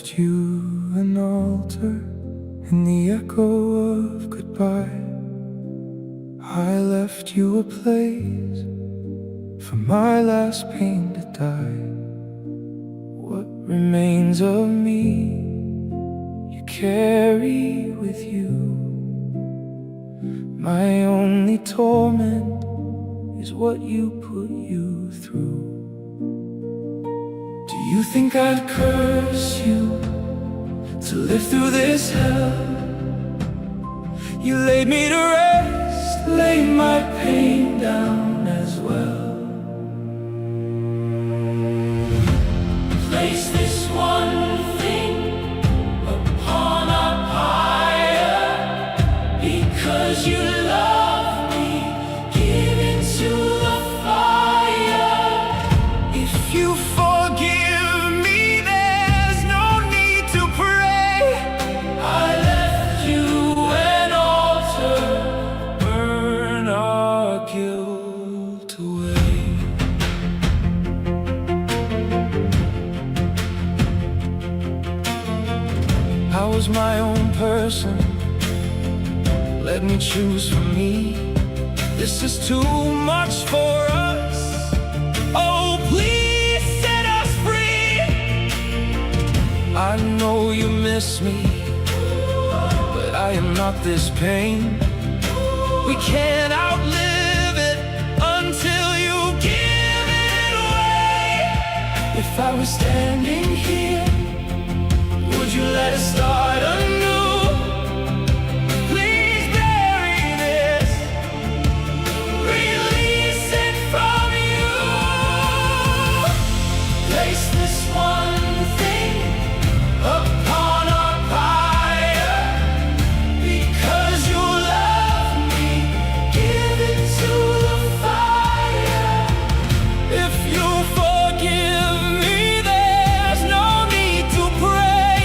left you an altar in the echo of goodbye. I left you a place for my last pain to die. What remains of me you carry with you. My only torment is what you put you through. Do you think I'd curse you to live through this hell? You laid me to rest, laid my pain down as well. Place this one thing upon a pyre, because you love me, give into the fire. If you forgive me, there's no need to pray. I left you an altar, burn our guilt away. I was my own person, let me choose for me. This is too much for us, oh please set us free. I know you miss me, but I am not this pain. We can't outlive it until you give it away. If I was standing here, would you let us start anew? Please bury this, release it from you. Place this one thing upon our pyre, because you love me, give it to the fire. If you forgive me, there's no need to pray.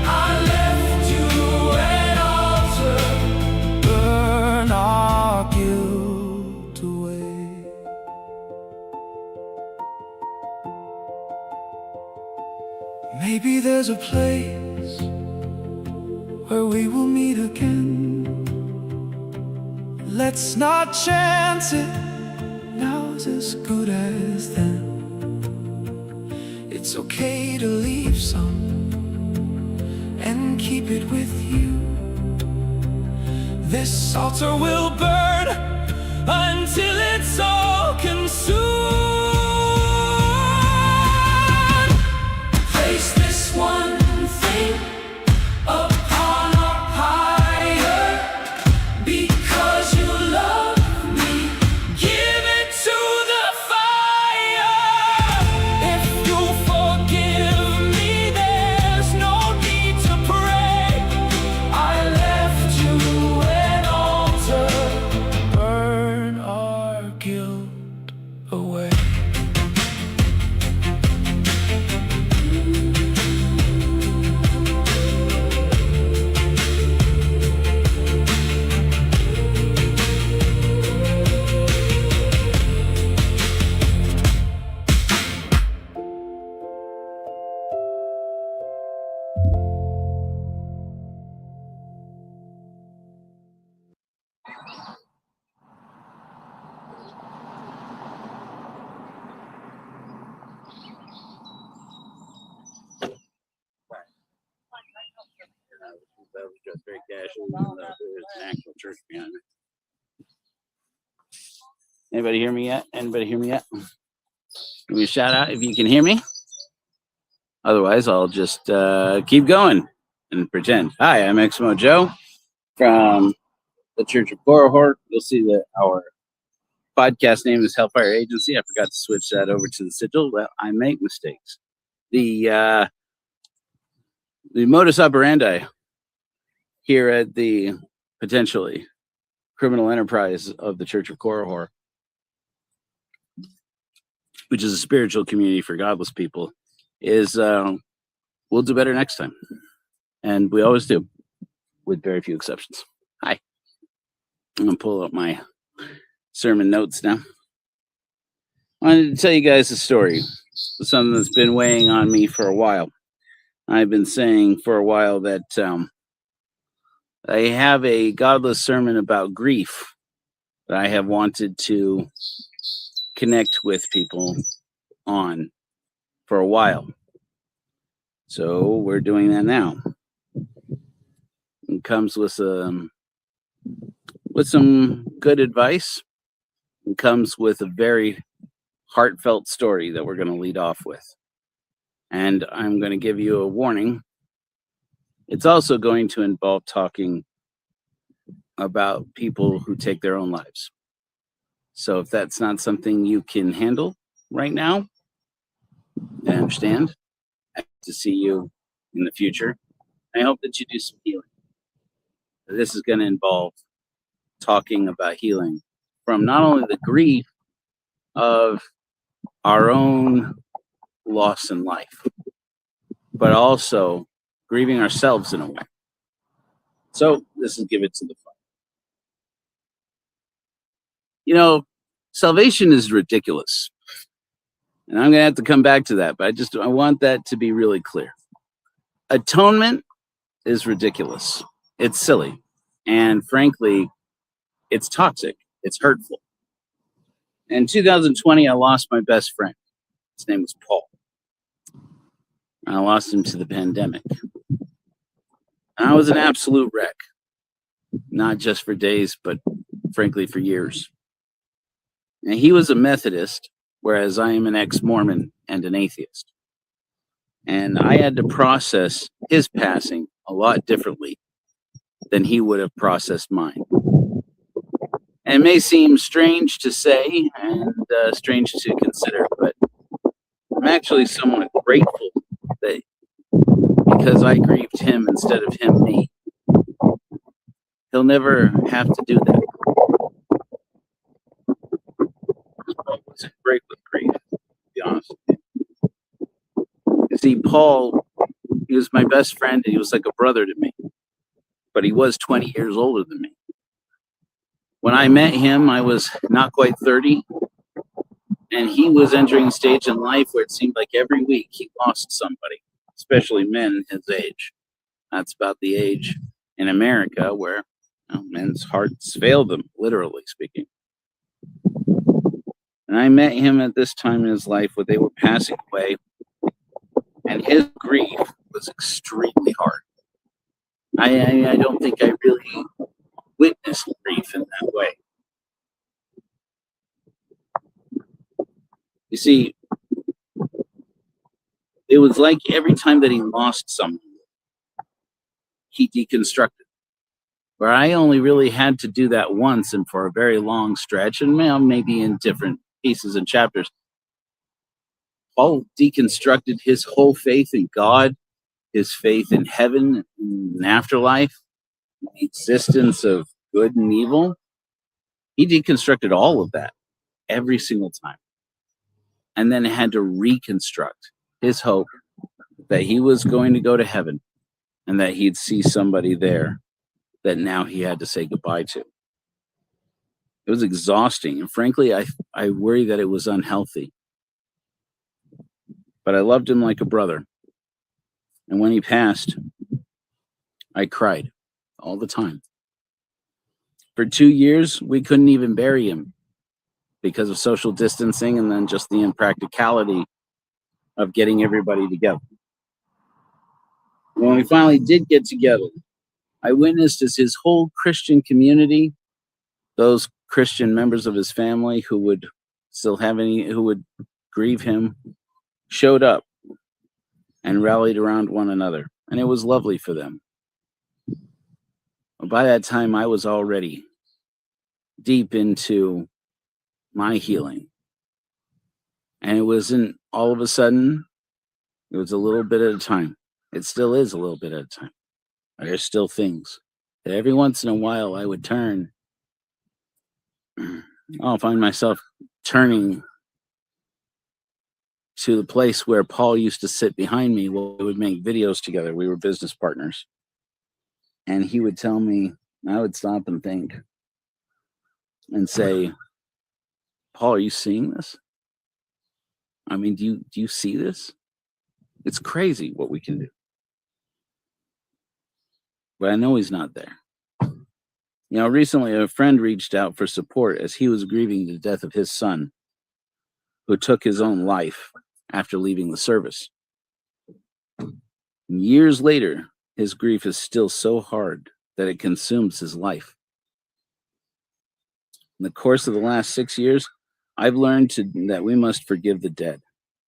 I left you an altar, burn our guilt away. Maybe there's a place where we will meet again. Let's not chance it, now's as good as then. It's okay to leave some and keep it with you. This altar will burn until it's all consumed. Place this one thing upon our pyre, because you love me, give it to the fire. If you forgive me, there's no need to pray. I left you an altar, burn our guilt away. That was just very casual. There's an actual church behind it. Anybody hear me yet? Anybody hear me yet? Give me a shout out if you can hear me. Otherwise, I'll just keep going and pretend. Hi, I'm ExmoJoe from the Church of Horror. You'll see that our podcast name is Hellfire Agency. I forgot to switch that over to the sigil. Well, I make mistakes. The modus operandi here at the potentially criminal enterprise of the Church of Horror, which is a spiritual community for godless people, is we'll do better next time. And we always do, with very few exceptions. Hi. I'm going to pull up my sermon notes now. I wanted to tell you guys a story, something that's been weighing on me for a while. I've been saying for a while that I have a godless sermon about grief that I have wanted to connect with people on for a while. So we're doing that now. It comes with some good advice. It comes with a very heartfelt story that we're going to lead off with. And I'm going to give you a warning. It's also going to involve talking about people who take their own lives. So if that's not something you can handle right now, I understand. I hope to see you in the future. I hope that you do some healing. This is going to involve talking about healing from not only the grief of our own loss in life, but also grieving ourselves in a way. So this is Give It to the Fun. You know, salvation is ridiculous. And I'm going to have to come back to that, but I want that to be really clear. Atonement is ridiculous. It's silly. And frankly, it's toxic. It's hurtful. In 2020, I lost my best friend. His name was Paul. I lost him to the pandemic. And I was an absolute wreck. Not just for days, but frankly for years. And he was a Methodist, whereas I am an ex-Mormon and an atheist. And I had to process his passing a lot differently than he would have processed mine. And it may seem strange to say and strange to consider, but I'm actually somewhat grateful that because I grieved him instead of him me, he'll never have to do that. Paul wasn't great with grief, to be honest with you. You see, Paul, he was my best friend and he was like a brother to me, but he was 20 years older than me. When I met him, I was not quite 30, and he was entering a stage in life where it seemed like every week he lost somebody, especially men his age. That's about the age in America where men's hearts fail them, literally speaking. And I met him at this time in his life where they were passing away, and his grief was extremely hard. I don't think I really witnessed grief in that way. You see, it was like every time that he lost someone, he deconstructed. Where I only really had to do that once and for a very long stretch, and maybe in different pieces and chapters. Paul deconstructed his whole faith in God, his faith in heaven, and afterlife, the existence of good and evil. He deconstructed all of that every single time. And then had to reconstruct his hope that he was going to go to heaven and that he'd see somebody there that now he had to say goodbye to. It was exhausting. And frankly, I worry that it was unhealthy. But I loved him like a brother. And when he passed, I cried all the time. For 2 years, we couldn't even bury him because of social distancing and then just the impracticality of getting everybody together. When we finally did get together, I witnessed as his whole Christian community, those Christian members of his family who would who would grieve him, showed up and rallied around one another. And it was lovely for them. By that time, I was already deep into my healing. And it wasn't all of a sudden, it was a little bit at a time. It still is a little bit at a time. There's still things that every once in a while I would turn. I'll find myself turning to the place where Paul used to sit behind me while we would make videos together. We were business partners. And he would tell me, I would stop and think and say, Paul, are you seeing this? I mean, do you see this? It's crazy what we can do. but I know he's not there. Recently a friend reached out for support as he was grieving the death of his son, who took his own life after leaving the service. Years later, his grief is still so hard that it consumes his life. In the course of the last 6 years, I've learned that we must forgive the dead,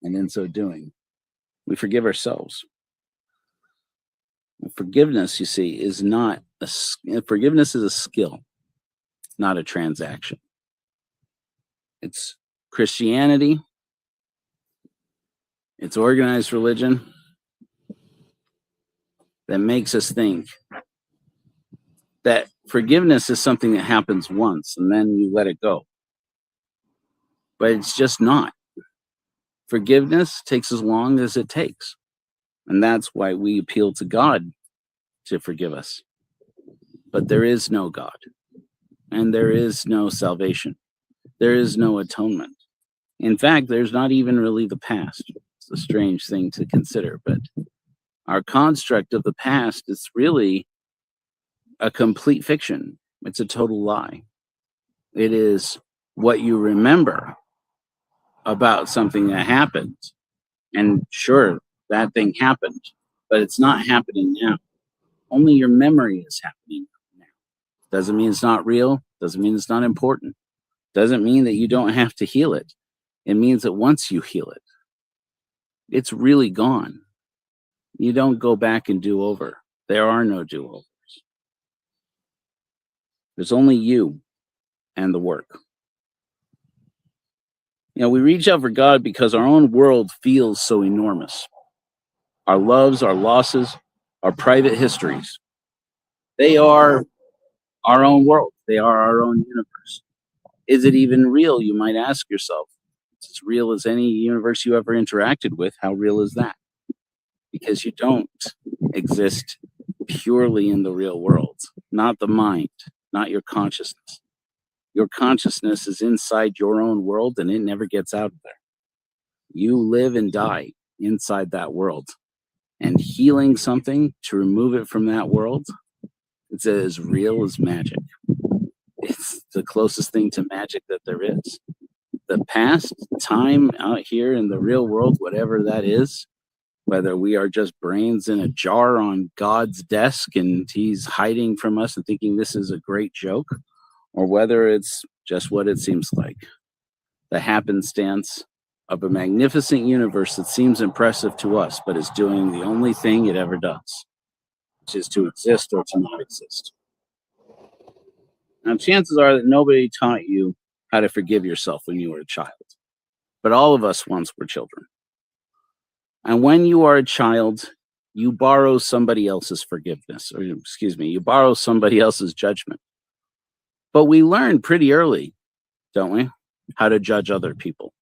and in so doing, we forgive ourselves. Forgiveness, you see, forgiveness is a skill, not a transaction. It's Christianity, it's organized religion that makes us think that forgiveness is something that happens once and then you let it go. But it's just not. Forgiveness takes as long as it takes. And that's why we appeal to God to forgive us. But there is no God. And there is no salvation. There is no atonement. In fact, there's not even really the past. It's a strange thing to consider. But our construct of the past is really a complete fiction. It's a total lie. It is what you remember about something that happened. And sure, that thing happened, but it's not happening now. Only your memory is happening now. Doesn't mean it's not real. Doesn't mean it's not important. Doesn't mean that you don't have to heal it. It means that once you heal it, it's really gone. You don't go back and do over. There are no do-overs. There's only you and the work. We reach out for God because our own world feels so enormous. Our loves, our losses, our private histories, they are our own world. They are our own universe. Is it even real? You might ask yourself. It's as real as any universe you ever interacted with. How real is that? Because you don't exist purely in the real world, not the mind, not your consciousness. Your consciousness is inside your own world and it never gets out of there. You live and die inside that world. And healing something to remove it from that world, it's as real as magic. It's the closest thing to magic that there is. The past, time out here in the real world, whatever that is, whether we are just brains in a jar on God's desk and he's hiding from us and thinking this is a great joke, or whether it's just what it seems like, the happenstance of a magnificent universe that seems impressive to us, but is doing the only thing it ever does, which is to exist or to not exist. Now, chances are that nobody taught you how to forgive yourself when you were a child, but all of us once were children. And when you are a child, you borrow somebody else's forgiveness, or you borrow somebody else's judgment. But we learn pretty early, don't we, how to judge other people.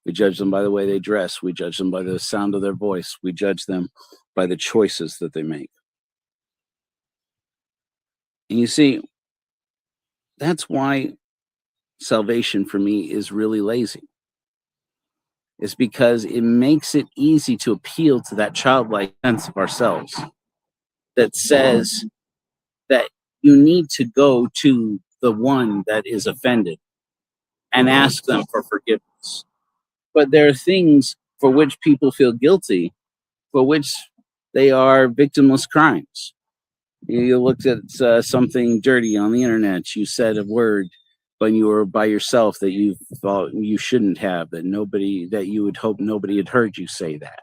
We judge them by the way they dress. We judge them by the sound of their voice. We judge them by the choices that they make. And you see, that's why salvation for me is really lazy. It's because it makes it easy to appeal to that childlike sense of ourselves that says that you need to go to the one that is offended and ask them for forgiveness. But there are things for which people feel guilty, for which they are victimless crimes. You looked at something dirty on the internet, you said a word when you were by yourself that you thought you shouldn't have, that you would hope nobody had heard you say that.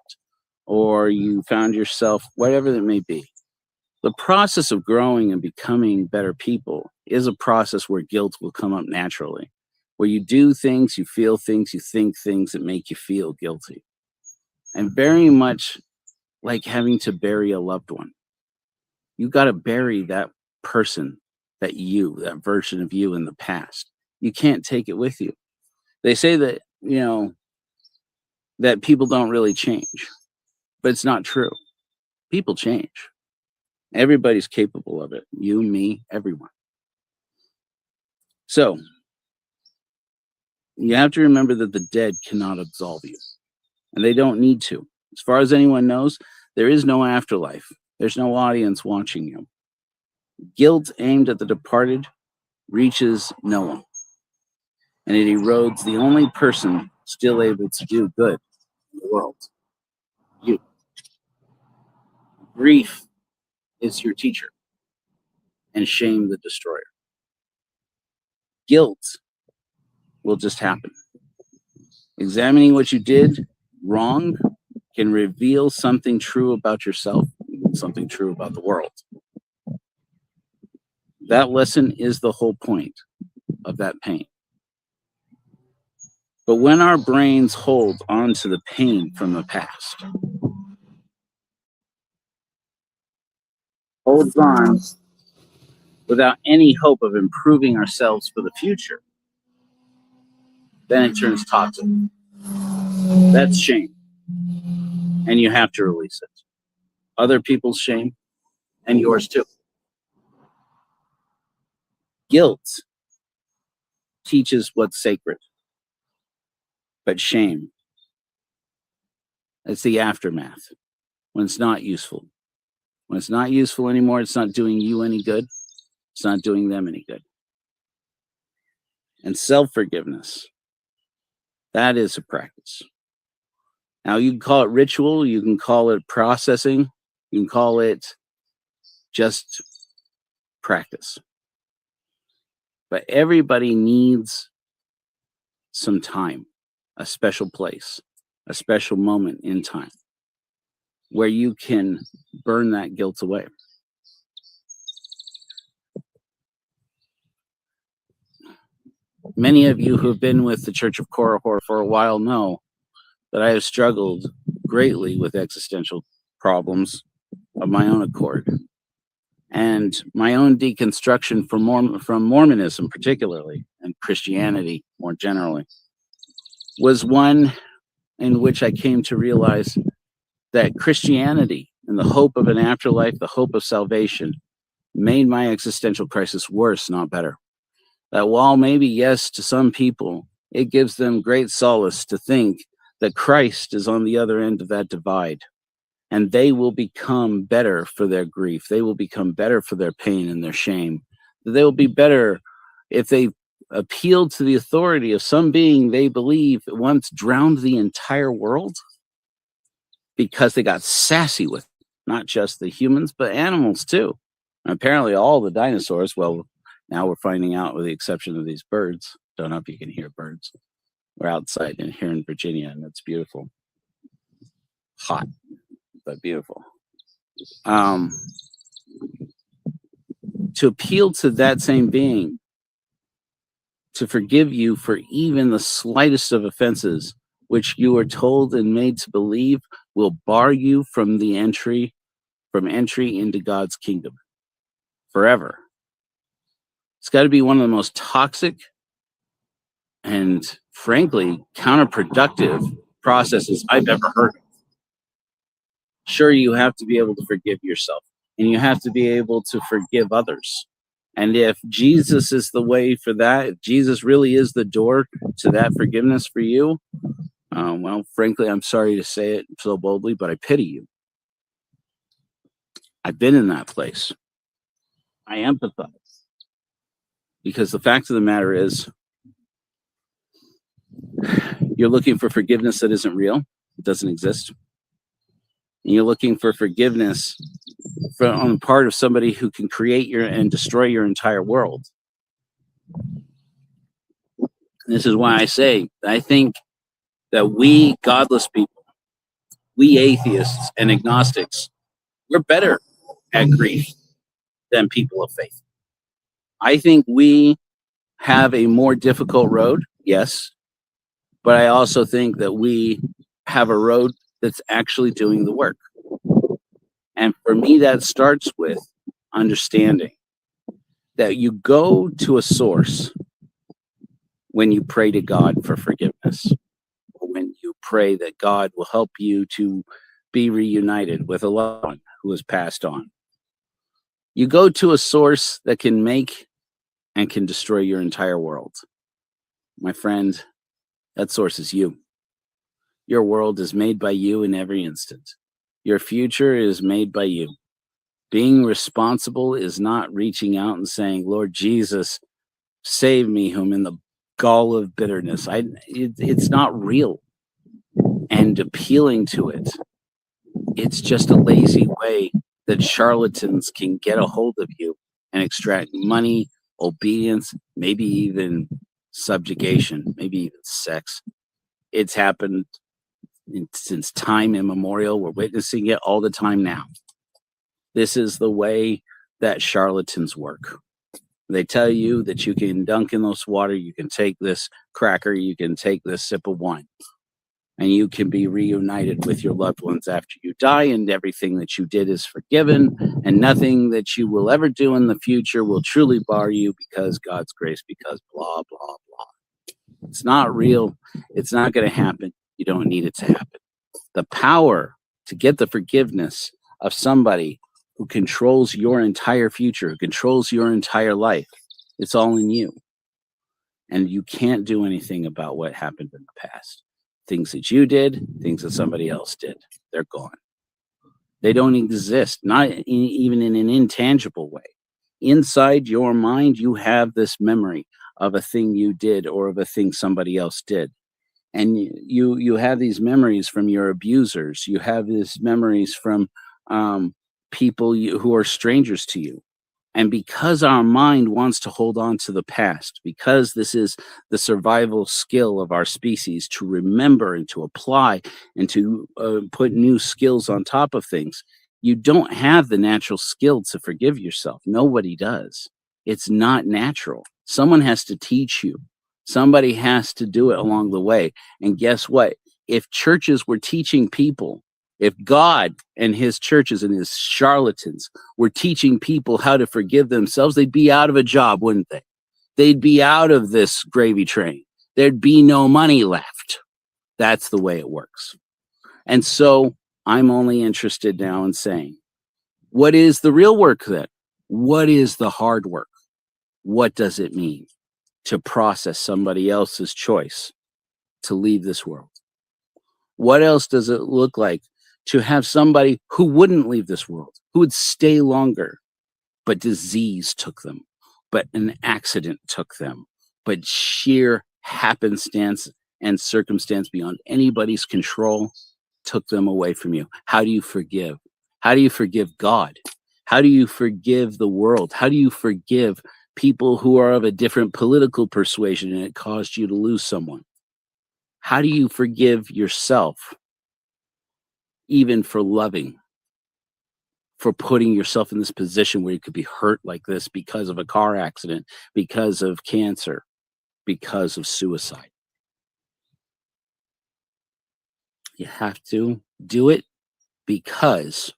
Or you found yourself, whatever that may be. The process of growing and becoming better people is a process where guilt will come up naturally, where you do things, you feel things, you think things that make you feel guilty. And very much like having to bury a loved one. You got to bury that person, that version of you in the past. You can't take it with you. They say that, that people don't really change, but it's not true. People change. Everybody's capable of it. You, me, everyone. So you have to remember that the dead cannot absolve you, and they don't need to. As far as anyone knows, there is no afterlife. There's no audience watching you. Guilt aimed at the departed reaches no one, and it erodes the only person still able to do good in the world, you. Grief is your teacher, and shame the destroyer. Guilt will just happen. Examining what you did wrong can reveal something true about yourself, something true about the world. That lesson is the whole point of that pain. But when our brains hold on to the pain from the past, holds on without any hope of improving ourselves for the future, then it turns toxic. That's shame. And you have to release it. Other people's shame and yours too. Guilt teaches what's sacred, but shame, it's the aftermath when it's not useful. When it's not useful anymore, it's not doing you any good. It's not doing them any good. And self-forgiveness, that is a practice. Now, you can call it ritual, you can call it processing, you can call it just practice. But everybody needs some time, a special place, a special moment in time where you can burn that guilt away. Many of you who have been with the Church of Korihor for a while know that I have struggled greatly with existential problems of my own accord. And my own deconstruction from Mormonism particularly, and Christianity more generally, was one in which I came to realize that Christianity and the hope of an afterlife, the hope of salvation, made my existential crisis worse, not better. That while maybe, yes, to some people, it gives them great solace to think that Christ is on the other end of that divide, and they will become better for their grief. They will become better for their pain and their shame. They will be better if they appeal to the authority of some being they believe once drowned the entire world because they got sassy with it. Not just the humans, but animals too. And apparently all the dinosaurs, well, now we're finding out with the exception of these birds. Don't know if you can hear birds. We're outside here in Virginia, and it's beautiful. Hot, but beautiful. To appeal to that same being, to forgive you for even the slightest of offenses, which you are told and made to believe will bar you from the entry into God's kingdom forever. It's got to be one of the most toxic and frankly counterproductive processes I've ever heard of. Sure, you have to be able to forgive yourself, and you have to be able to forgive others. And if Jesus is the way for that, if Jesus really is the door to that forgiveness for you, well, frankly, I'm sorry to say it so boldly, but I pity you. I've been in that place. I empathize. Because the fact of the matter is, you're looking for forgiveness that isn't real. It doesn't exist. And you're looking for forgiveness on the part of somebody who can create and destroy your entire world. This is why I say, I think that we godless people, we atheists and agnostics, we're better at grief than people of faith. I think we have a more difficult road, yes, but I also think that we have a road that's actually doing the work. And for me, that starts with understanding that you go to a source when you pray to God for forgiveness, or when you pray that God will help you to be reunited with a loved one who has passed on. You go to a source that can make and can destroy your entire world. My friend, that source is you. Your world is made by you in every instant. Your future is made by you. Being responsible is not reaching out and saying, Lord Jesus, save me, whom in the gall of bitterness. It's not real. And appealing to it, it's just a lazy way that charlatans can get a hold of you and extract money, obedience, maybe even subjugation, maybe even sex. It's happened since time immemorial. We're witnessing it all the time now. This is the way that charlatans work. They tell you that you can dunk in this water, you can take this cracker, you can take this sip of wine, and you can be reunited with your loved ones after you die, and everything that you did is forgiven, and nothing that you will ever do in the future will truly bar you because God's grace, because blah, blah, blah. It's not real. It's not going to happen. You don't need it to happen. The power to get the forgiveness of somebody who controls your entire future, who controls your entire life, it's all in you. And you can't do anything about what happened in the past. Things that you did, things that somebody else did, they're gone. They don't exist, not even in an intangible way. Inside your mind, you have this memory of a thing you did or of a thing somebody else did. And you have these memories from your abusers. You have these memories from people who are strangers to you. And because our mind wants to hold on to the past, because this is the survival skill of our species, to remember and to apply and to put new skills on top of things, you don't have the natural skill to forgive yourself. Nobody does. It's not natural. Someone has to teach you. Somebody has to do it along the way. And guess what? If churches were teaching people, if God and his churches and his charlatans were teaching people how to forgive themselves, they'd be out of a job, wouldn't they? They'd be out of this gravy train. There'd be no money left. That's the way it works. And so I'm only interested now in saying, what is the real work then? What is the hard work? What does it mean to process somebody else's choice to leave this world? What else does it look like to have somebody who wouldn't leave this world, who would stay longer, but disease took them, but an accident took them, but sheer happenstance and circumstance beyond anybody's control took them away from you? How do you forgive? How do you forgive God? How do you forgive the world? How do you forgive people who are of a different political persuasion and it caused you to lose someone? How do you forgive yourself? Even for loving, for putting yourself in this position where you could be hurt like this because of a car accident, because of cancer, because of suicide. You have to do it because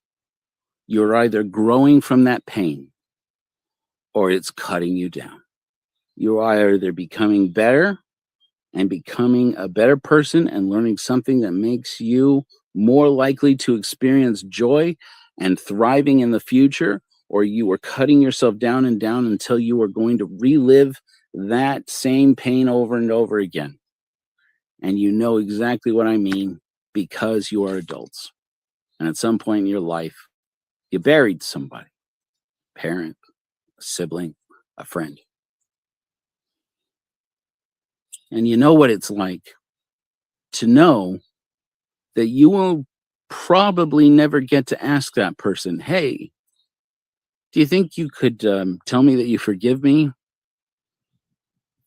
you're either growing from that pain or it's cutting you down. You're either becoming better and becoming a better person and learning something that makes you more likely to experience joy and thriving in the future, or you are cutting yourself down and down until you are going to relive that same pain over and over again. And you know exactly what I mean because you are adults. And at some point in your life, you buried somebody, a parent, a sibling, a friend. And you know what it's like to know that you will probably never get to ask that person, hey, do you think you could tell me that you forgive me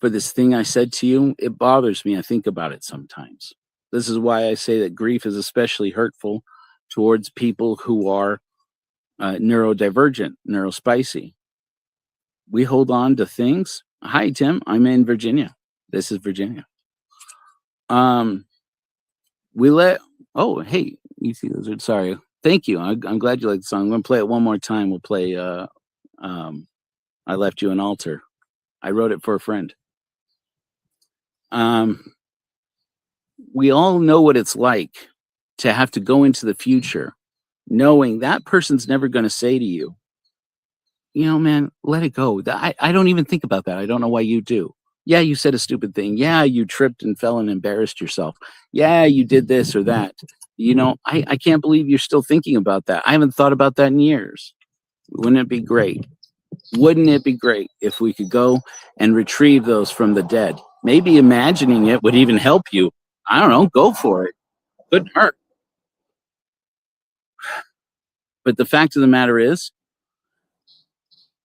for this thing I said to you? It bothers me. I think about it sometimes. This is why I say that grief is especially hurtful towards people who are neurodivergent, neurospicy. We hold on to things. Hi, Tim. I'm in Virginia. This is Virginia. Oh, hey, you see those? Sorry. Thank you. I'm glad you like the song. I'm going to play it one more time. We'll play I Left You an Altar. I wrote it for a friend. We all know what it's like to have to go into the future knowing that person's never going to say to you, you know, man, let it go. I don't even think about that. I don't know why you do. Yeah, you said a stupid thing. Yeah, you tripped and fell and embarrassed yourself. Yeah, you did this or that. You know, I can't believe you're still thinking about that. I haven't thought about that in years. Wouldn't it be great? Wouldn't it be great if we could go and retrieve those from the dead? Maybe imagining it would even help you. I don't know. Go for it. Couldn't hurt. But the fact of the matter is,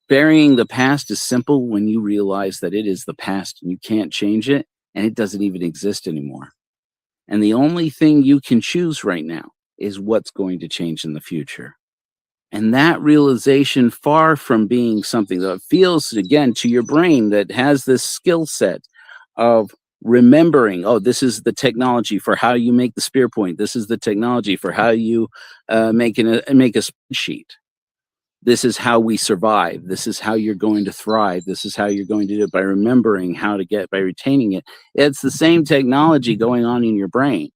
burying the past is simple when you realize that it is the past and you can't change it and it doesn't even exist anymore. And the only thing you can choose right now is what's going to change in the future. And that realization, far from being something that feels, again, to your brain that has this skill set of remembering, oh, this is the technology for how you make the spear point. This is the technology for how you make a spreadsheet. This is how we survive. This is how you're going to thrive. This is how you're going to do it by remembering how to get, by retaining it. It's the same technology going on in your brain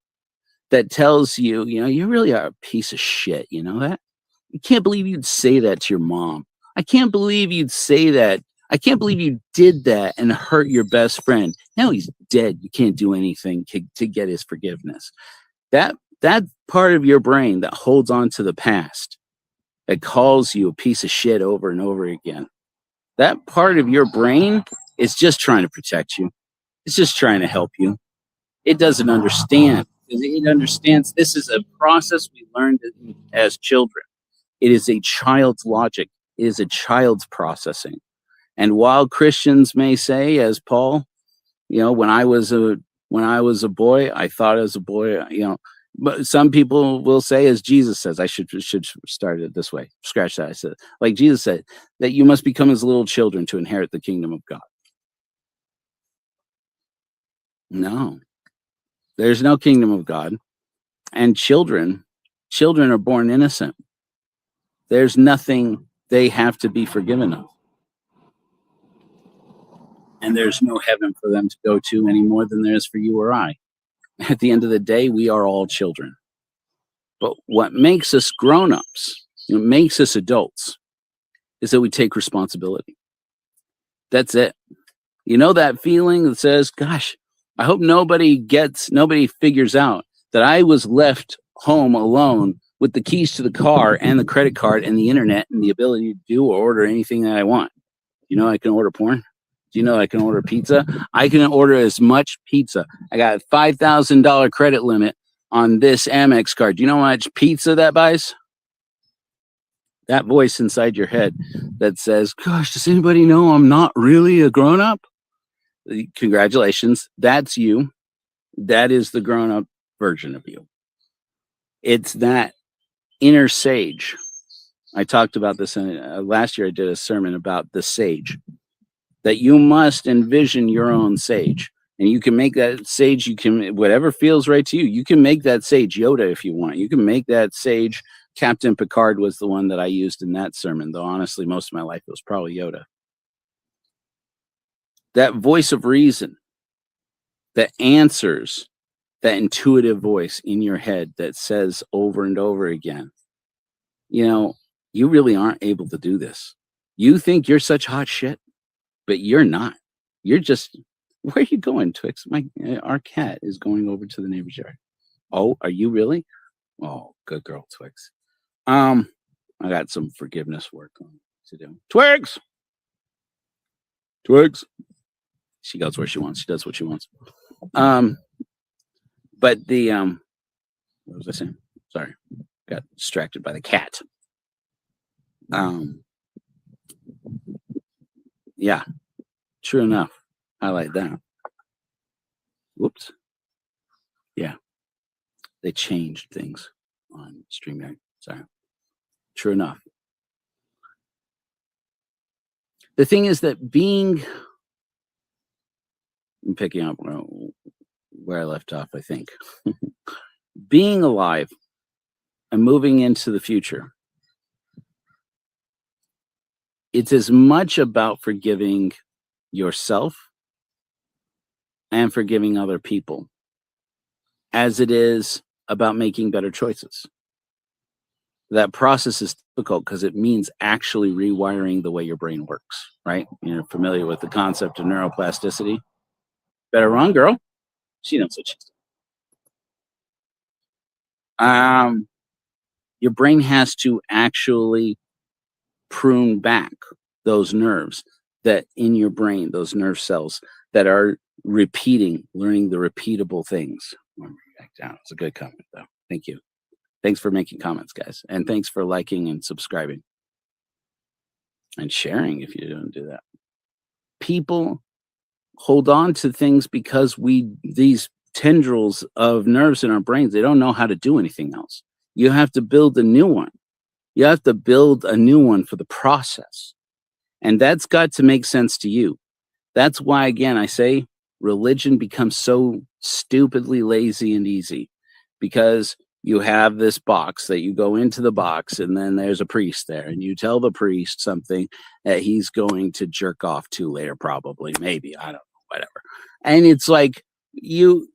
that tells you, you really are a piece of shit. You know that? I can't believe you'd say that to your mom. I can't believe you'd say that. I can't believe you did that and hurt your best friend. Now he's dead. You can't do anything to get his forgiveness. That part of your brain that holds on to the past, that calls you a piece of shit over and over again, that part of your brain is just trying to protect you. It's just trying to help you. It doesn't understand. It understands this is a process we learned as children. It is a child's logic. It is a child's processing. And while Christians may say, as Paul, when I was a boy, I thought as a boy, but some people will say, as Jesus says, I should start it this way. Scratch that. I said, like Jesus said, that you must become as little children to inherit the kingdom of God. No, there's no kingdom of God. And children are born innocent. There's nothing they have to be forgiven of. And there's no heaven for them to go to any more than there is for you or I. At the end of the day, we are all children. But what makes us grown-ups, what makes us adults, is that we take responsibility. That's it. That feeling that says, gosh, I hope nobody figures out that I was left home alone with the keys to the car and the credit card and the internet and the ability to do or order anything that I want. I can order porn. Do you know I can order pizza? I can order as much pizza. I got a $5,000 credit limit on this Amex card. Do you know how much pizza that buys? That voice inside your head that says, gosh, does anybody know I'm not really a grown-up? Congratulations. That's you. That is the grown-up version of you. It's that inner sage. I talked about this last year. I did a sermon about the sage, that you must envision your own sage. And you can make that sage, whatever feels right to you, you can make that sage Yoda if you want. You can make that sage, Captain Picard was the one that I used in that sermon, though honestly, most of my life it was probably Yoda. That voice of reason that answers that intuitive voice in your head that says over and over again, you really aren't able to do this. You think you're such hot shit, but you're not. You're just, where are you going, Twix? Our cat is going over to the neighbor's yard. Oh, are you really? Oh, good girl, Twix. I got some forgiveness work to do. Twix. She goes where she wants. She does what she wants. But the what was I saying? Sorry, got distracted by the cat. Yeah, true enough. I like that. Whoops. Yeah, they changed things on StreamYard. Sorry. True enough. The thing is that I'm picking up where I left off, I think. Being alive and moving into the future, it's as much about forgiving yourself and forgiving other people as it is about making better choices. That process is difficult because it means actually rewiring the way your brain works, right? You're familiar with the concept of neuroplasticity. Better run, girl. She knows what she's doing. Your brain has to actually prune back those nerves that in your brain, those nerve cells that are learning the repeatable things. Back down. It's a good comment, though. Thank you. Thanks for making comments, guys. And thanks for liking and subscribing and sharing if you don't do that. People hold on to things because these tendrils of nerves in our brains, they don't know how to do anything else. You have to build a new one. You have to build a new one for the process. And that's got to make sense to you. That's why, again, I say religion becomes so stupidly lazy and easy, because you have this box that you go into the box, and then there's a priest there, and you tell the priest something that he's going to jerk off to later, probably, maybe, I don't know, whatever. And it's like you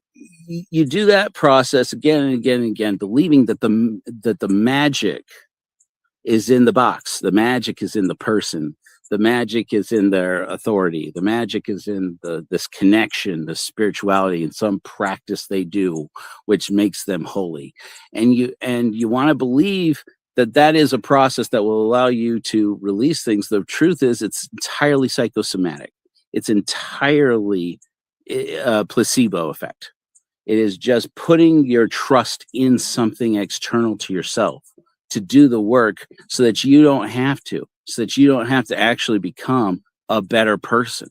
do that process again and again and again, believing that the magic is in the box, the magic is in the person, the magic is in their authority, the magic is in this connection, the spirituality, and some practice they do, which makes them holy. And you want to believe that is a process that will allow you to release things. The truth is, it's entirely psychosomatic. It's entirely a placebo effect. It is just putting your trust in something external to yourself to do the work, so that you don't have to actually become a better person.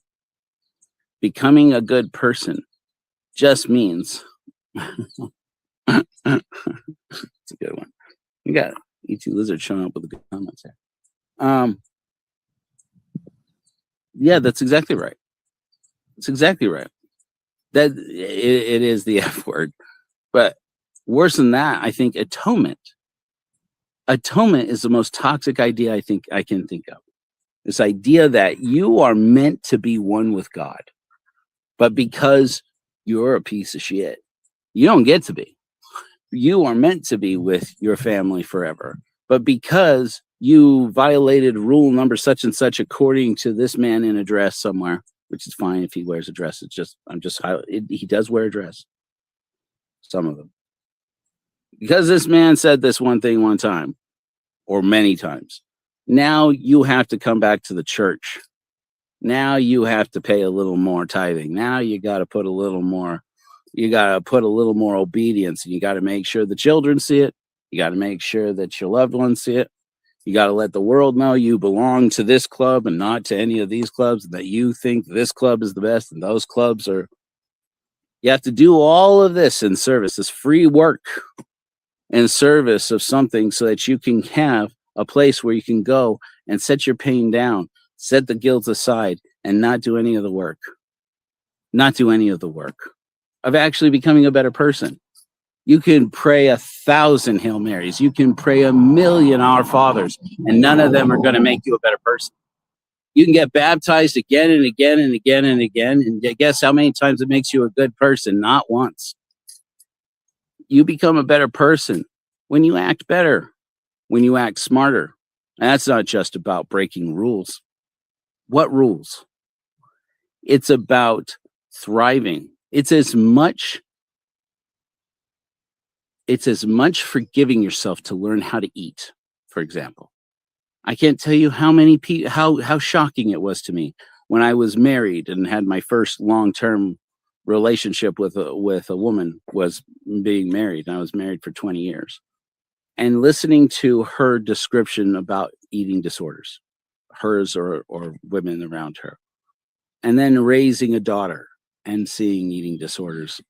Becoming a good person just means it's a good one. You got ET Lizard showing up with the good comments here. Yeah, that's exactly right. It's exactly right. That it is the F word. But worse than that, I think atonement is the most toxic idea I think I can think of. This idea that you are meant to be one with God, but because you're a piece of shit, you don't get to be. You are meant to be with your family forever, but because you violated rule number such and such according to this man in a dress somewhere, which is fine if he wears a dress. He does wear a dress. Some of them. Because this man said this one thing one time, or many times, now you have to come back to the church. Now you have to pay a little more tithing. Now you got to put a little more, obedience, and you got to make sure the children see it. You got to make sure that your loved ones see it. You got to let the world know you belong to this club and not to any of these clubs, and that you think this club is the best and those clubs are. You have to do all of this in service, this free work in service of something, so that you can have a place where you can go and set your pain down, set the guilt aside, and not do any of the work. Not do any of the work of actually becoming a better person. You can pray 1,000 Hail Marys. You can pray 1,000,000 Our Fathers, and none of them are going to make you a better person. You can get baptized again and again and again and again, and guess how many times it makes you a good person? Not once. You become a better person when you act better, when you act smarter. And that's not just about breaking rules. What rules? It's about thriving. It's as much forgiving yourself to learn how to eat, for example. I can't tell you how many people, how shocking it was to me when I was married and had my first long-term relationship with a woman, was being married, and I was married for 20 years. And listening to her description about eating disorders, hers or women around her, and then raising a daughter and seeing eating disorders,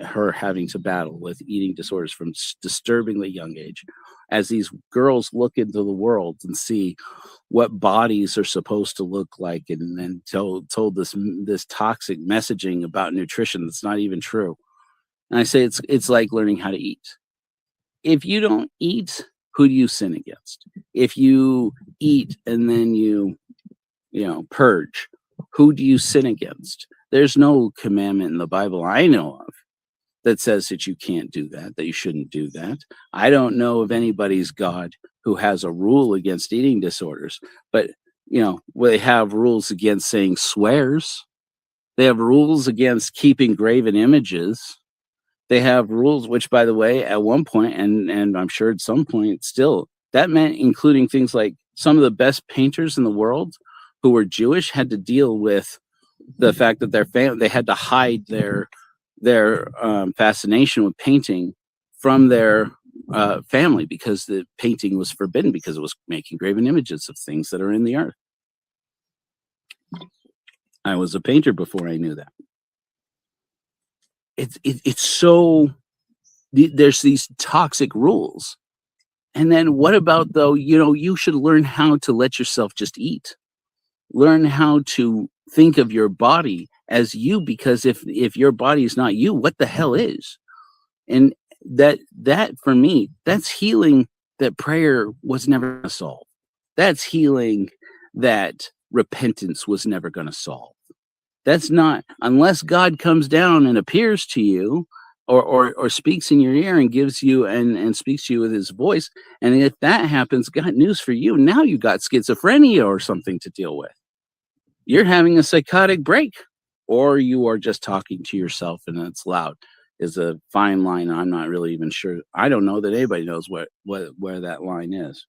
her having to battle with eating disorders from disturbingly young age, as these girls look into the world and see what bodies are supposed to look like, and then told this toxic messaging about nutrition that's not even true. And I say it's like learning how to eat. If you don't eat, who do you sin against? If you eat and then you purge, who do you sin against? There's no commandment in the Bible I know of that says that you can't do that you shouldn't do that. I don't know of anybody's God who has a rule against eating disorders, but they have rules against saying swears. They have rules against keeping graven images. They have rules, which, by the way, at one point, and I'm sure at some point still, that meant including things like Some of the best painters in the world who were Jewish had to deal with the fact that they had to hide their fascination with painting from their family, because the painting was forbidden, because it was making graven images of things that are in the earth. I was a painter before I knew that. It's so, there's these toxic rules. And then what about, though, you should learn how to let yourself just eat. Learn how to think of your body as you, because if your body is not you, what the hell is? And that for me, that's healing that prayer was never going to solve. That's healing that repentance was never going to solve. That's not, unless God comes down and appears to you, or speaks in your ear and gives you and speaks to you with his voice. And if that happens, got news for you. Now you got schizophrenia or something to deal with. You're having a psychotic break, or you are just talking to yourself and it's loud. Is a fine line. I'm not really even sure. I don't know that anybody knows where that line is.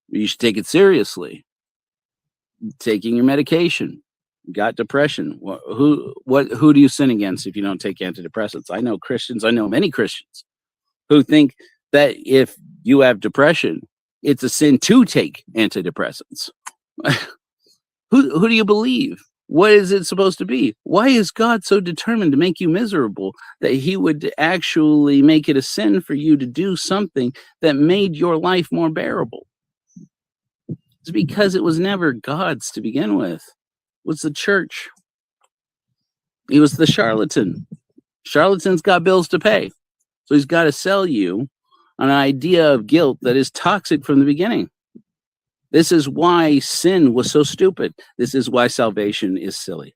You should take it seriously. Taking your medication. Got depression. Who do you sin against if you don't take antidepressants? I know Christians. I know many Christians who think that if you have depression, it's a sin to take antidepressants. Who do you believe? What is it supposed to be? Why is God so determined to make you miserable that he would actually make it a sin for you to do something that made your life more bearable? It's because it was never God's to begin with. It was the church. He was the charlatan. Charlatan's got bills to pay. So he's got to sell you an idea of guilt that is toxic from the beginning. This is why sin was so stupid. This is why salvation is silly.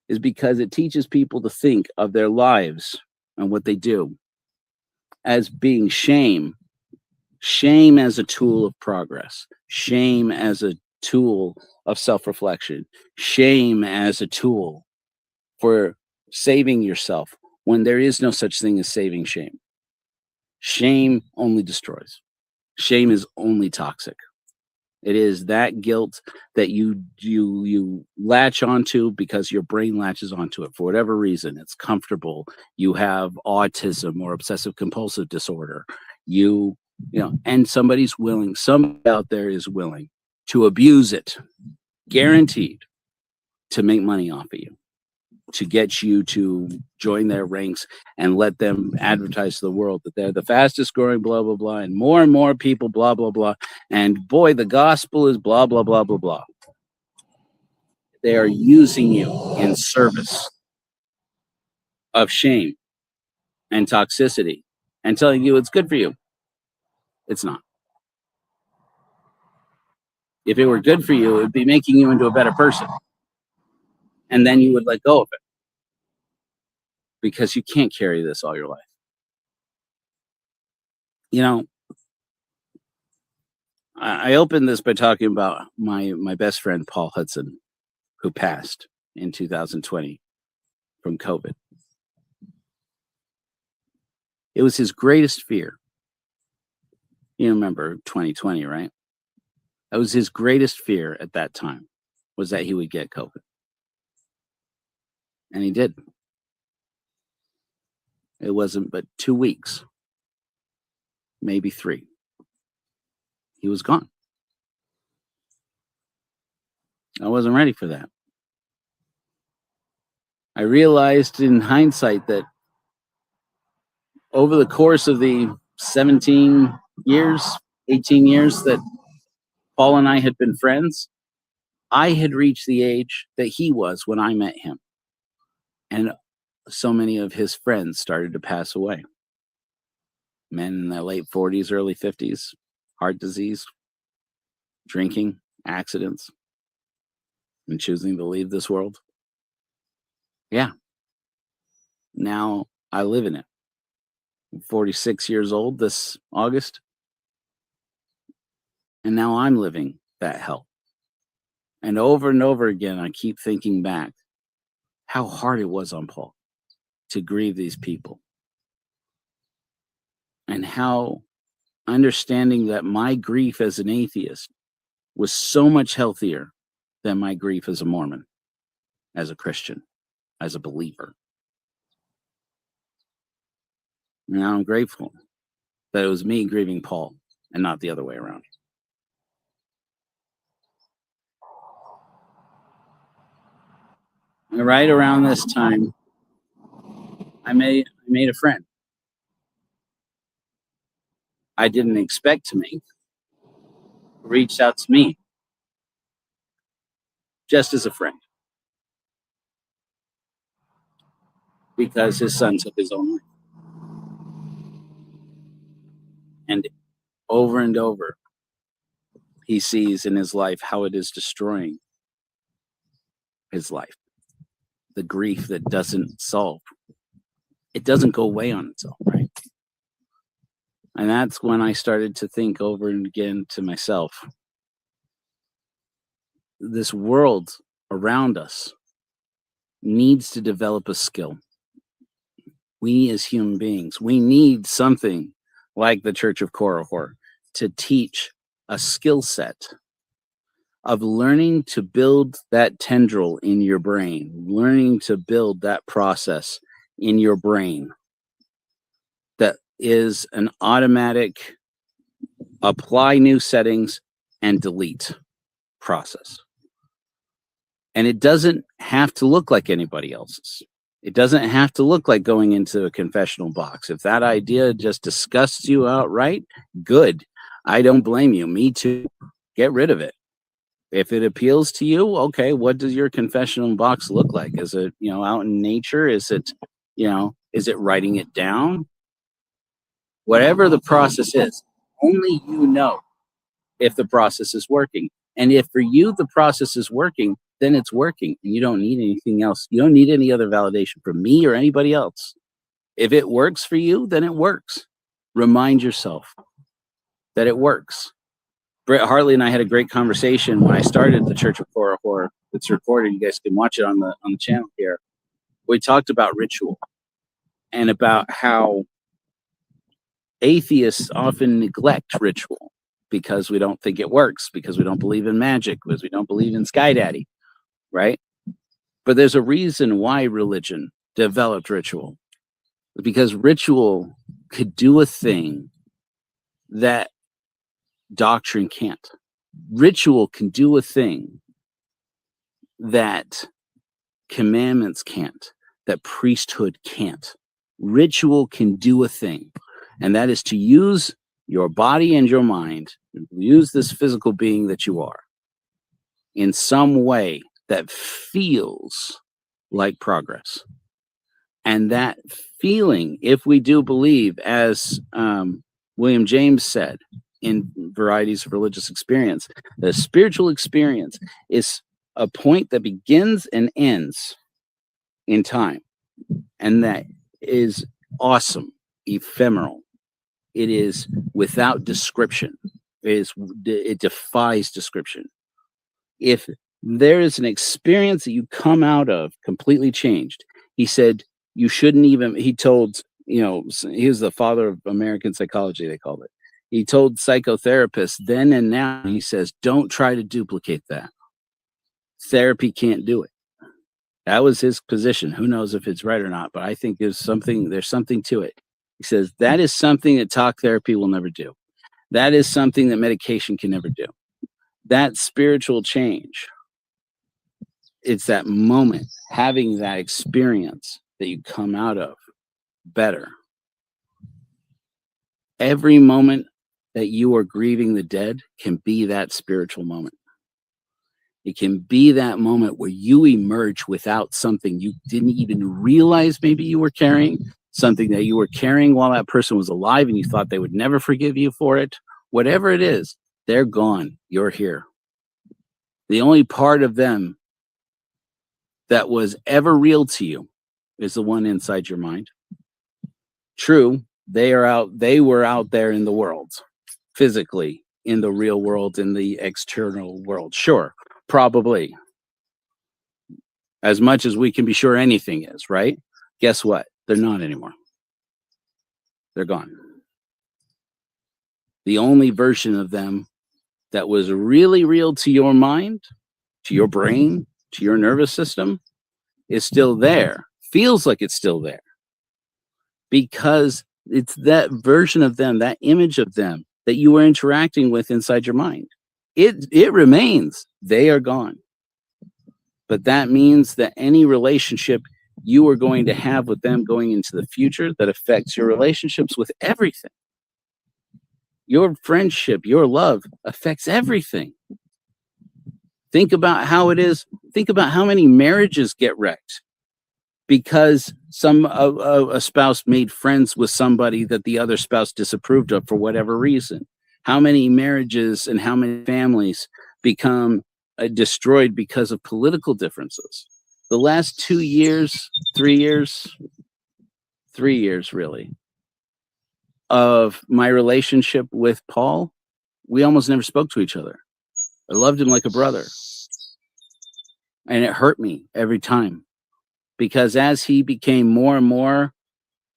Is because it teaches people to think of their lives and what they do as being shame. Shame as a tool of progress. Shame as a tool of self-reflection. Shame as a tool for saving yourself, when there is no such thing as saving shame. Shame only destroys. Shame is only toxic. It is that guilt that you latch onto because your brain latches onto it for whatever reason. It's comfortable. You have autism or obsessive compulsive disorder. And somebody out there is willing to abuse it, guaranteed, to make money off of you, to get you to join their ranks and let them advertise to the world that they're the fastest growing, blah, blah, blah, and more people, blah, blah, blah. And boy, the gospel is blah, blah, blah, blah, blah. They are using you in service of shame and toxicity and telling you it's good for you. It's not. If it were good for you, it would be making you into a better person. And then you would let go of it. Because you can't carry this all your life. I opened this by talking about my best friend, Paul Hudson, who passed in 2020 from COVID. It was his greatest fear. You remember 2020, right? That was his greatest fear at that time, was that he would get COVID. And he did. It wasn't but 2 weeks, maybe 3. He was gone. I wasn't ready for that. I realized in hindsight that over the course of the 17 years, 18 years that Paul and I had been friends, I had reached the age that he was when I met him. And so many of his friends started to pass away. Men in their late 40s, early 50s, heart disease, drinking, accidents, and choosing to leave this world. Yeah. Now I live in it. I'm 46 years old this August. And now I'm living that hell. And over again, I keep thinking back how hard it was on Paul to grieve these people. And how understanding that my grief as an atheist was so much healthier than my grief as a Mormon, as a Christian, as a believer. And I'm grateful that it was me grieving Paul and not the other way around. And right around this time, I made a friend. I didn't expect to make. Reached out to me just as a friend because his son took his own life. And over, he sees in his life how it is destroying his life. The grief that doesn't solve. It doesn't go away on its own, right? And that's when I started to think over and again to myself, this world around us needs to develop a skill. We as human beings, we need something like the Church of Korihor to teach a skill set of learning to build that tendril in your brain, learning to build that process in your brain that is an automatic apply new settings and delete process. And it doesn't have to look like anybody else's. It doesn't have to look like going into a confessional box. If that idea just disgusts you outright, good. I don't blame you. Me too. Get rid of it. If it appeals to you, okay, what does your confessional box look like? Is it, out in nature? Is it, is it writing it down? Whatever the process is, only you know if the process is working. And if for you the process is working, then it's working and you don't need anything else. You don't need any other validation from me or anybody else. If it works for you, then it works. Remind yourself that it works. Brett Hartley and I had a great conversation when I started the Church of Korihor. It's recorded. You guys can watch it on the channel here. We talked about ritual and about how atheists often neglect ritual because we don't think it works, because we don't believe in magic, because we don't believe in Sky Daddy, right? But there's a reason why religion developed ritual. Because ritual could do a thing that doctrine can't. Ritual can do a thing that commandments can't, that priesthood can't. Ritual can do a thing, and that is to use your body and your mind, use this physical being that you are in some way that feels like progress. And that feeling, if we do believe, as William James said in Varieties of Religious Experience, the spiritual experience is a point that begins and ends in time. And that is awesome, ephemeral. It is without description. It defies description. If there is an experience that you come out of completely changed, he said, you shouldn't even, he told, he was the father of American psychology, they called it. He told psychotherapists then and now, he says, don't try to duplicate that. Therapy can't do it. That was his position. Who knows if it's right or not, but I think there's something to it. He says, that is something that talk therapy will never do. That is something that medication can never do. That spiritual change, it's that moment, having that experience that you come out of better. Every moment that you are grieving the dead can be that spiritual moment. It can be that moment where you emerge without something you didn't even realize maybe you were carrying, something that you were carrying while that person was alive and you thought they would never forgive you for it. Whatever it is, they're gone. You're here. The only part of them that was ever real to you is the one inside your mind. True, they were out there in the world, physically, in the real world, in the external world. Sure, probably. As much as we can be sure anything is, right? Guess what? They're not anymore. They're gone. The only version of them that was really real to your mind, to your brain, to your nervous system is still there, feels like it's still there, because it's that version of them, that image of them that you were interacting with inside your mind. It remains. They are gone. But that means that any relationship you are going to have with them going into the future that affects your relationships with everything. Your friendship, your love affects everything. Think about how it is. Think about how many marriages get wrecked because a spouse made friends with somebody that the other spouse disapproved of for whatever reason. How many marriages and how many families become destroyed because of political differences? The last 2 years, 3 years really, of my relationship with Paul, we almost never spoke to each other. I loved him like a brother. And it hurt me every time because as he became more and more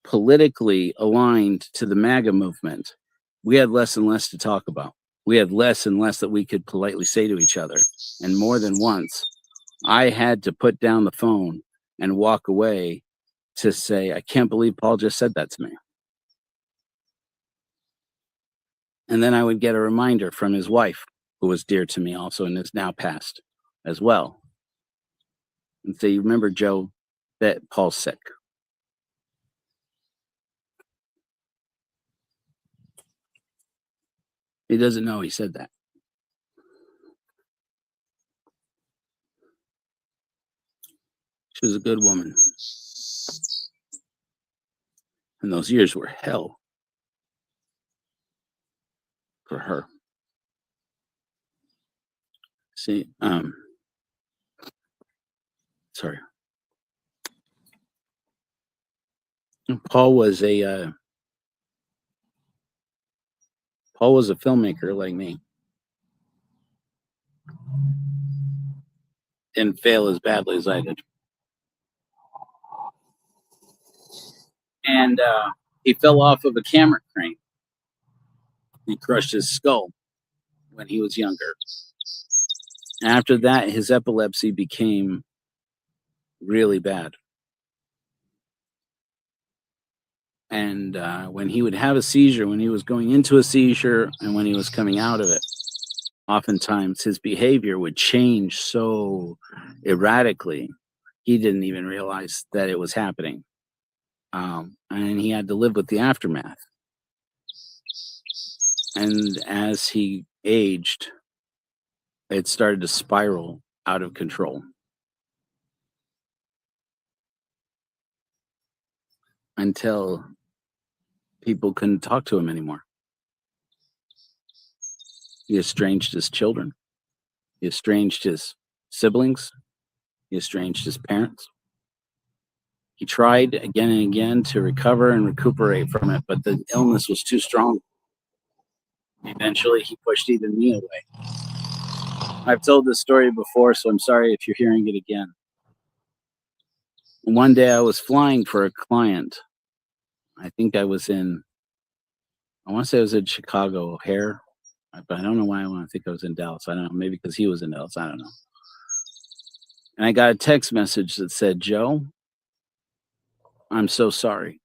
politically aligned to the MAGA movement, we had less and less to talk about. We had less and less that we could politely say to each other. And more than once, I had to put down the phone and walk away to say, I can't believe Paul just said that to me. And then I would get a reminder from his wife, who was dear to me also and is now passed as well. And say, you remember, Joe, that Paul's sick. He doesn't know he said that. She was a good woman. And those years were hell for her. See, sorry. Paul was a filmmaker like me. Didn't fail as badly as I did. And he fell off of a camera crane. He crushed his skull when he was younger. After that, his epilepsy became really bad. And when he would have a seizure, when he was going into a seizure and when he was coming out of it, oftentimes his behavior would change so erratically, he didn't even realize that it was happening. And he had to live with the aftermath. And as he aged, it started to spiral out of control. Until people couldn't talk to him anymore. He estranged his children. He estranged his siblings. He estranged his parents. He tried again and again to recover and recuperate from it, but the illness was too strong. Eventually, he pushed even me away. I've told this story before, so I'm sorry if you're hearing it again. One day I was flying for a client. I think I want to say I was in Chicago O'Hare, but I don't know why I want to think I was in Dallas. I don't know, maybe because he was in Dallas. I don't know. And I got a text message that said, Joe, I'm so sorry.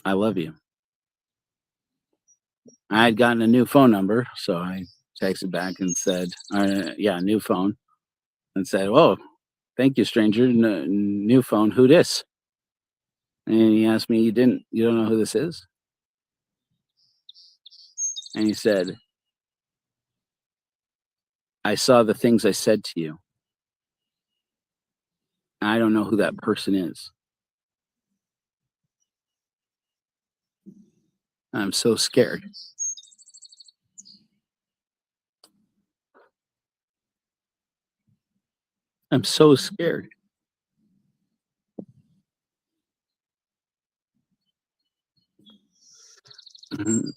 I love you. I had gotten a new phone number, so I texted back and said, new phone, and said, oh, thank you, stranger. New phone. Who this? And he asked me, you don't know who this is? And he said, I saw the things I said to you. I don't know who that person is. I'm so scared. I'm so scared. And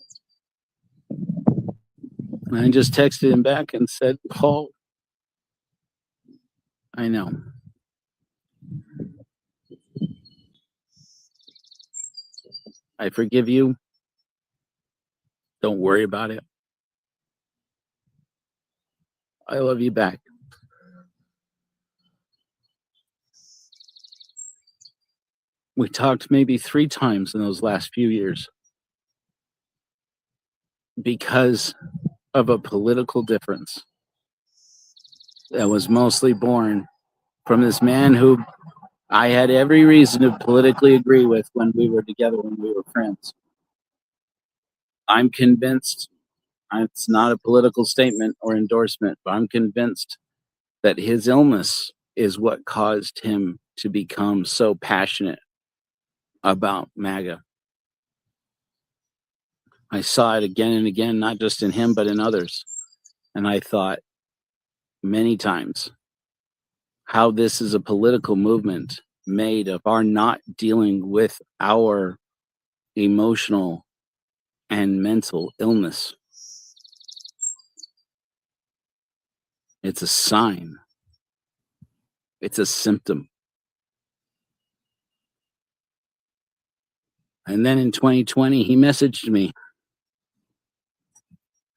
I just texted him back and said, Paul, I know. I forgive you. Don't worry about it. I love you back. We talked maybe 3 times in those last few years because of a political difference that was mostly born from this man who I had every reason to politically agree with when we were together, when we were friends. I'm convinced, it's not a political statement or endorsement, but I'm convinced that his illness is what caused him to become so passionate about MAGA. I saw it again and again, not just in him, but in others. And I thought many times how this is a political movement made of our not dealing with our emotional and mental illness. It's a sign. It's a symptom. And then in 2020, he messaged me.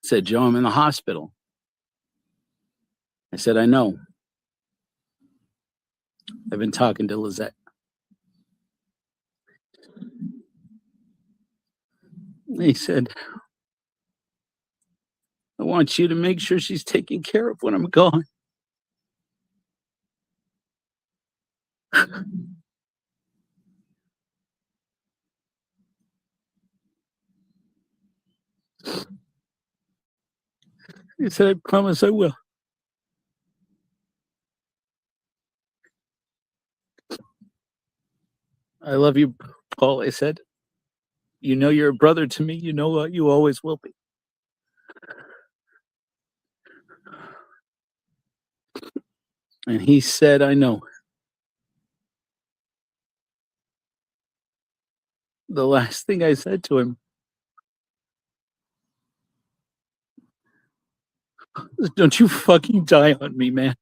Said, Joe, I'm in the hospital. I said, I know. I've been talking to Lizette. He said, I want you to make sure she's taken care of when I'm gone. He said, I promise I will. I love you, Paul, I said. You know you're a brother to me. You know you always will be. And he said, I know. The last thing I said to him was, don't you fucking die on me, man.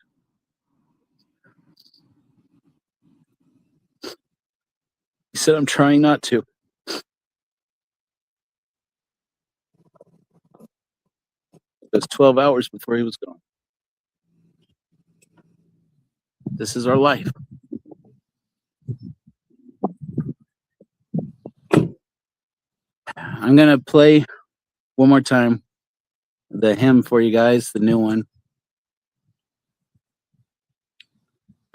He said, I'm trying not to. It was 12 hours before he was gone. This is our life. I'm going to play one more time the hymn for you guys, the new one.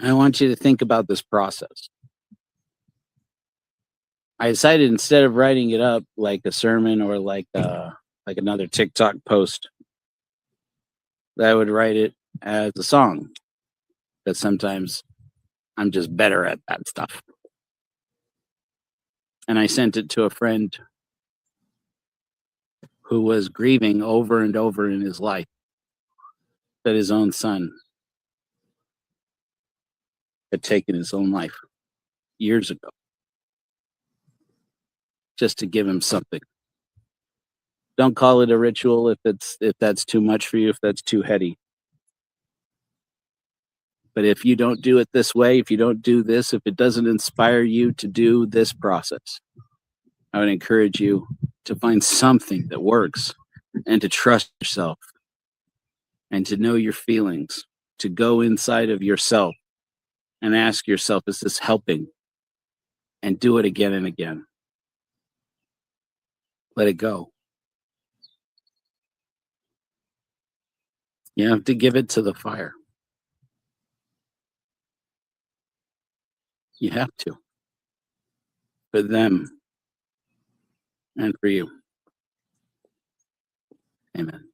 I want you to think about this process. I decided instead of writing it up like a sermon or like another TikTok post, that I would write it as a song. Because sometimes I'm just better at that stuff. And I sent it to a friend who was grieving over and over in his life that his own son had taken his own life years ago, just to give him something. Don't call it a ritual if that's too much for you, if that's too heady. But if you don't do it this way, if you don't do this, if it doesn't inspire you to do this process, I would encourage you to find something that works and to trust yourself and to know your feelings, to go inside of yourself and ask yourself, is this helping? And do it again and again. Let it go. You have to give it to the fire. You have to. For them and for you. Amen.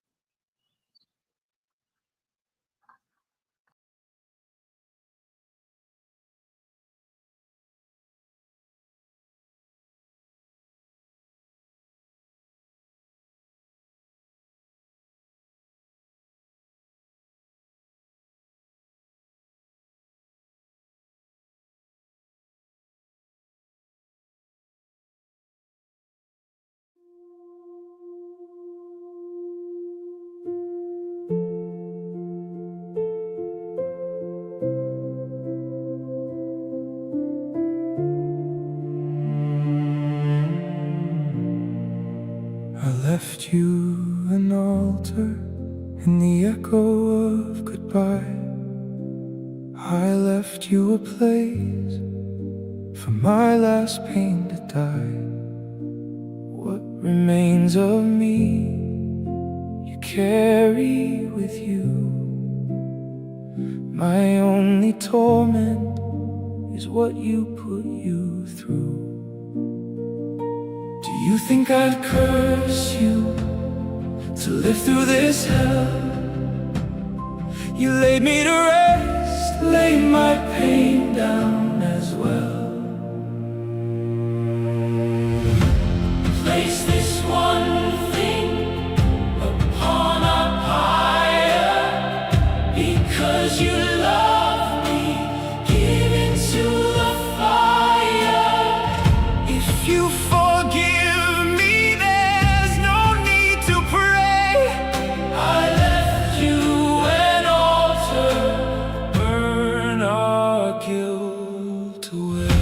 I left you an altar in the echo of left you a place for my last pain to die. What remains of me you carry with you. My only torment is what you put you through. Do you think I'd curse you to live through this hell? You laid me to rest, laid my pain down as well. Place this one thing upon a pyre, because you love me, give into the fire. If you forgive me, there's no need to pray. I left you an altar, burn our guilt away.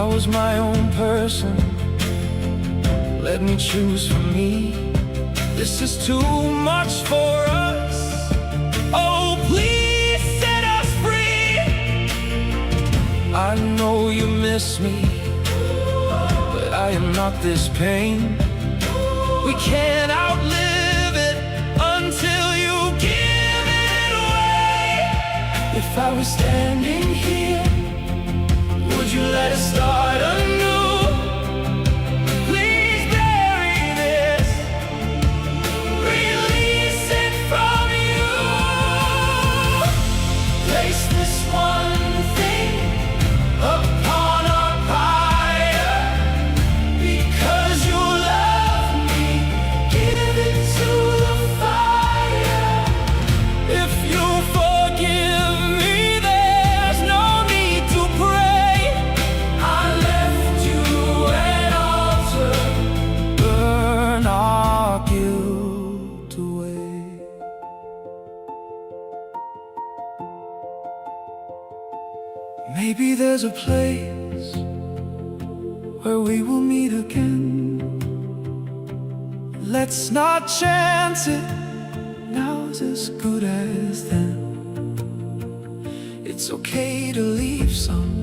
I was my own person, let me choose for me. This is too much for us. Oh, please set us free. I know you miss me, but I am not this pain. We can't outlive it until you give it away. If I was standing here, would you let us start anew? Please bury this, release it from you. Place this one thing upon our pyre, because you love me, give it to the fire. If you forgive me, there's no need to pray. I left you an altar, burn our guilt away. Maybe there's a place where we will meet again. Let's not chance it, now's as good as then. It's okay to leave some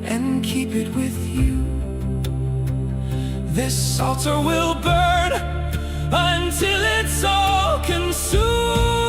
and keep it with you. This altar will burn until it's all consumed.